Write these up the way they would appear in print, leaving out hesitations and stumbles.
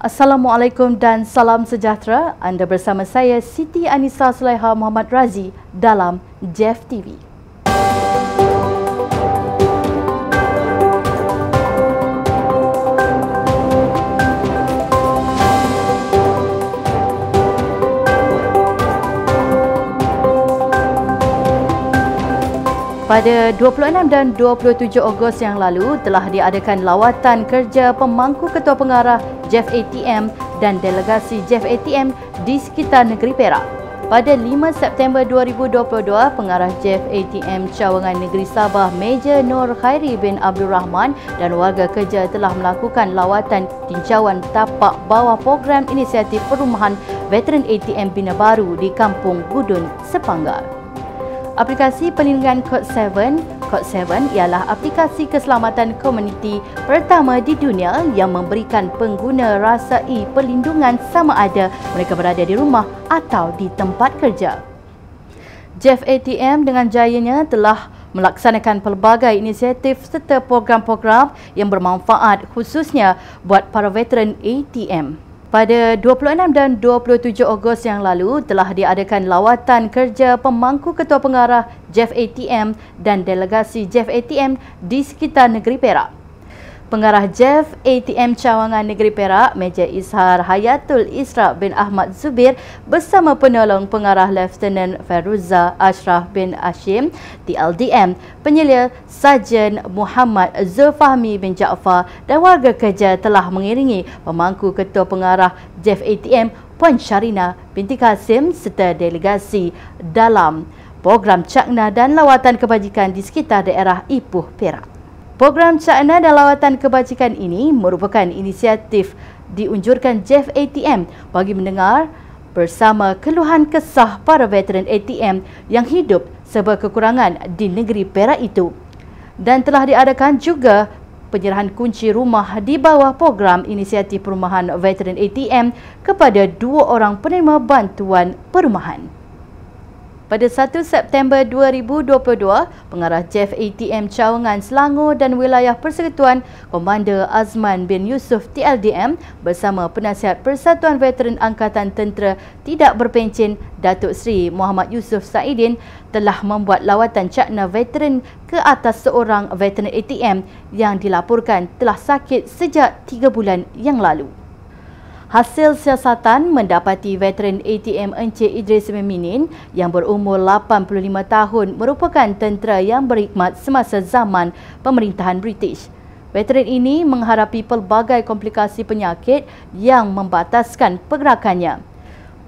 Assalamualaikum dan salam sejahtera. Anda bersama saya Siti Anisa Sulaiha Muhammad Razi dalam JEF TV. Pada 26 dan 27 Ogos yang lalu telah diadakan lawatan kerja pemangku ketua pengarah JEF ATM dan delegasi JEF ATM di sekitar negeri Perak. Pada 5 September 2022, pengarah JEF ATM Cawangan Negeri Sabah Major Nur Khairi bin Abdul Rahman dan warga kerja telah melakukan lawatan tinjauan tapak bawah program inisiatif perumahan Veteran ATM Bina Baru di Kampung Gudun, Sepanggar. Aplikasi perlindungan Kod 7 ialah aplikasi keselamatan komuniti pertama di dunia yang memberikan pengguna rasai perlindungan sama ada mereka berada di rumah atau di tempat kerja. JEF ATM dengan jayanya telah melaksanakan pelbagai inisiatif serta program-program yang bermanfaat khususnya buat para veteran ATM. Pada 26 dan 27 Ogos yang lalu telah diadakan lawatan kerja pemangku ketua pengarah JEF ATM dan delegasi JEF ATM di sekitar negeri Perak. Pengarah JEF ATM Cawangan Negeri Perak, Major Izhar Hayatul Isra bin Ahmad Zubir bersama penolong pengarah Lieutenant Feruza Ashraf bin Hashim TLDM, penyelia Sarjan Muhammad Zulfahmi bin Jaafar dan warga kerja telah mengiringi pemangku ketua pengarah JEF ATM Puan Syarina binti Kasim serta delegasi dalam program cakna dan lawatan kebajikan di sekitar daerah Ipoh, Perak. Program cakna dan lawatan kebajikan ini merupakan inisiatif diunjurkan JEF ATM bagi mendengar bersama keluhan kesah para veteran ATM yang hidup serba kekurangan di negeri Perak itu. Dan telah diadakan juga penyerahan kunci rumah di bawah program inisiatif perumahan veteran ATM kepada 2 orang penerima bantuan perumahan. Pada 1 September 2022, pengarah JEF ATM Cawangan Selangor dan Wilayah Persekutuan Komander Azman bin Yusuf TLDM bersama Penasihat Persatuan Veteran Angkatan Tentera Tidak Berpencen Datuk Seri Muhammad Yusof Saidin telah membuat lawatan cakna veteran ke atas seorang veteran ATM yang dilaporkan telah sakit sejak 3 bulan yang lalu. Hasil siasatan mendapati veteran ATM Encik Idris Meminin yang berumur 85 tahun merupakan tentera yang berkhidmat semasa zaman pemerintahan British. Veteran ini menghadapi pelbagai komplikasi penyakit yang membataskan pergerakannya.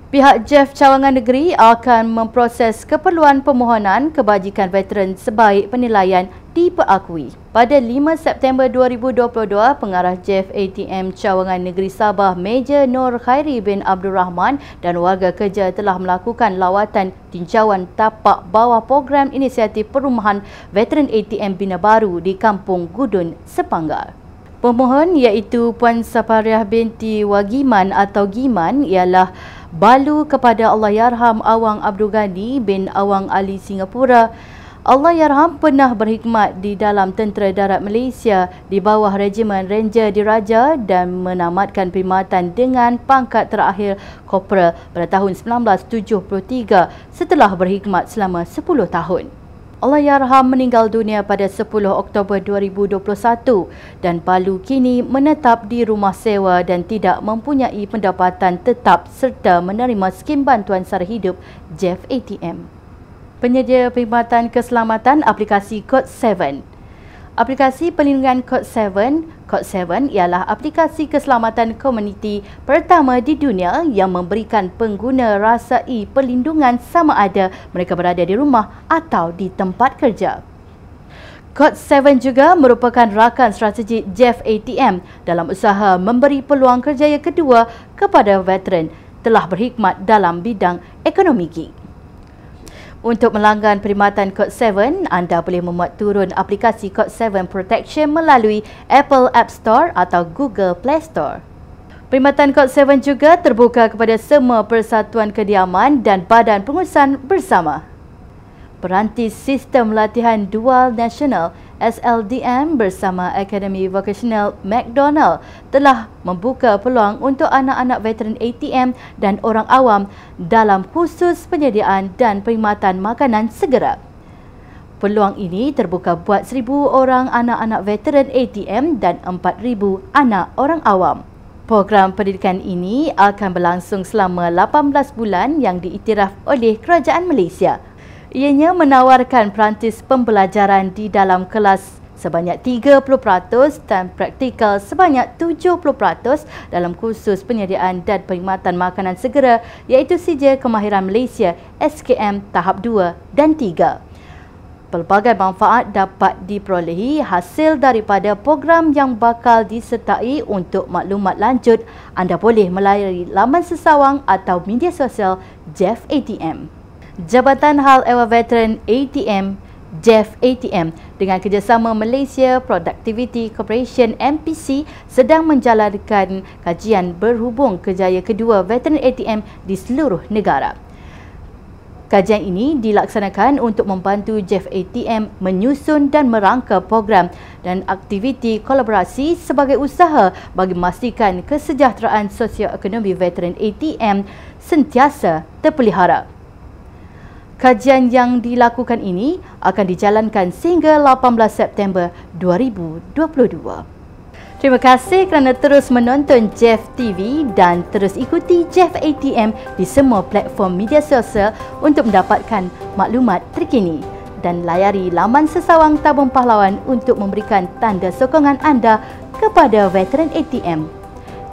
Pihak JEF Cawangan Negeri akan memproses keperluan permohonan kebajikan veteran sebaik penilaian diperakui. Pada 5 September 2022, pengarah JEF ATM Cawangan Negeri Sabah Major Nur Khairi bin Abdul Rahman dan warga kerja telah melakukan lawatan tinjauan tapak bawah program inisiatif perumahan Veteran ATM Bina Baru di Kampung Gudun, Sepanggar. Pemohon iaitu Puan Sapariah binti Wagiman atau Giman ialah balu kepada Allahyarham Awang Abdul Ghani bin Awang Ali Singapura. Allahyarham pernah berkhidmat di dalam Tentera Darat Malaysia di bawah Regimen Ranger Diraja dan menamatkan perkhidmatan dengan pangkat terakhir Korporal pada tahun 1973 setelah berkhidmat selama 10 tahun. Allahyarham meninggal dunia pada 10 Oktober 2021 dan balu kini menetap di rumah sewa dan tidak mempunyai pendapatan tetap serta menerima skim bantuan sara hidup JEF ATM. Penyedia perkhidmatan keselamatan aplikasi Kod 7. Aplikasi perlindungan Kod 7 ialah aplikasi keselamatan komuniti pertama di dunia yang memberikan pengguna rasai perlindungan sama ada mereka berada di rumah atau di tempat kerja. Kod 7 juga merupakan rakan strategik JEF ATM dalam usaha memberi peluang kerjaya kedua kepada veteran telah berkhidmat dalam bidang ekonomi gig. Untuk melanggan perkhidmatan Kod 7, anda boleh memuat turun aplikasi Kod 7 Protection melalui Apple App Store atau Google Play Store. Perkhidmatan Kod 7 juga terbuka kepada semua persatuan kediaman dan badan pengurusan bersama. Peranti Sistem Latihan Dual Nasional SLDM bersama Akademi Vocational McDonald telah membuka peluang untuk anak-anak veteran ATM dan orang awam dalam kursus penyediaan dan perkhidmatan makanan segera. Peluang ini terbuka buat 1,000 orang anak-anak veteran ATM dan 4,000 anak orang awam. Program pendidikan ini akan berlangsung selama 18 bulan yang diiktiraf oleh Kerajaan Malaysia. Ianya menawarkan perantis pembelajaran di dalam kelas sebanyak 30% dan praktikal sebanyak 70% dalam kursus penyediaan dan perkhidmatan makanan segera iaitu Sijil Kemahiran Malaysia SKM tahap 2 dan 3. Pelbagai manfaat dapat diperolehi hasil daripada program yang bakal disertai. Untuk maklumat lanjut, anda boleh melayari laman sesawang atau media sosial JEF ATM. Jabatan Hal Ehwal Veteran ATM JEF ATM dengan kerjasama Malaysia Productivity Corporation MPC sedang menjalankan kajian berhubung kerjaya kedua veteran ATM di seluruh negara. Kajian ini dilaksanakan untuk membantu JEF ATM menyusun dan merangka program dan aktiviti kolaborasi sebagai usaha bagi memastikan kesejahteraan sosioekonomi veteran ATM sentiasa terpelihara. Kajian yang dilakukan ini akan dijalankan sehingga 18 September 2022. Terima kasih kerana terus menonton JEF TV dan terus ikuti JEF ATM di semua platform media sosial untuk mendapatkan maklumat terkini. Dan layari laman sesawang Tabung Pahlawan untuk memberikan tanda sokongan anda kepada veteran ATM.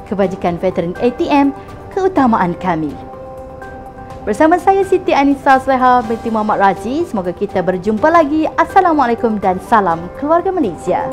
Kebajikan veteran ATM, keutamaan kami. Bersama saya Siti Anisa Sleha binti Muhammad Razi. Semoga kita berjumpa lagi. Assalamualaikum dan salam keluarga Malaysia.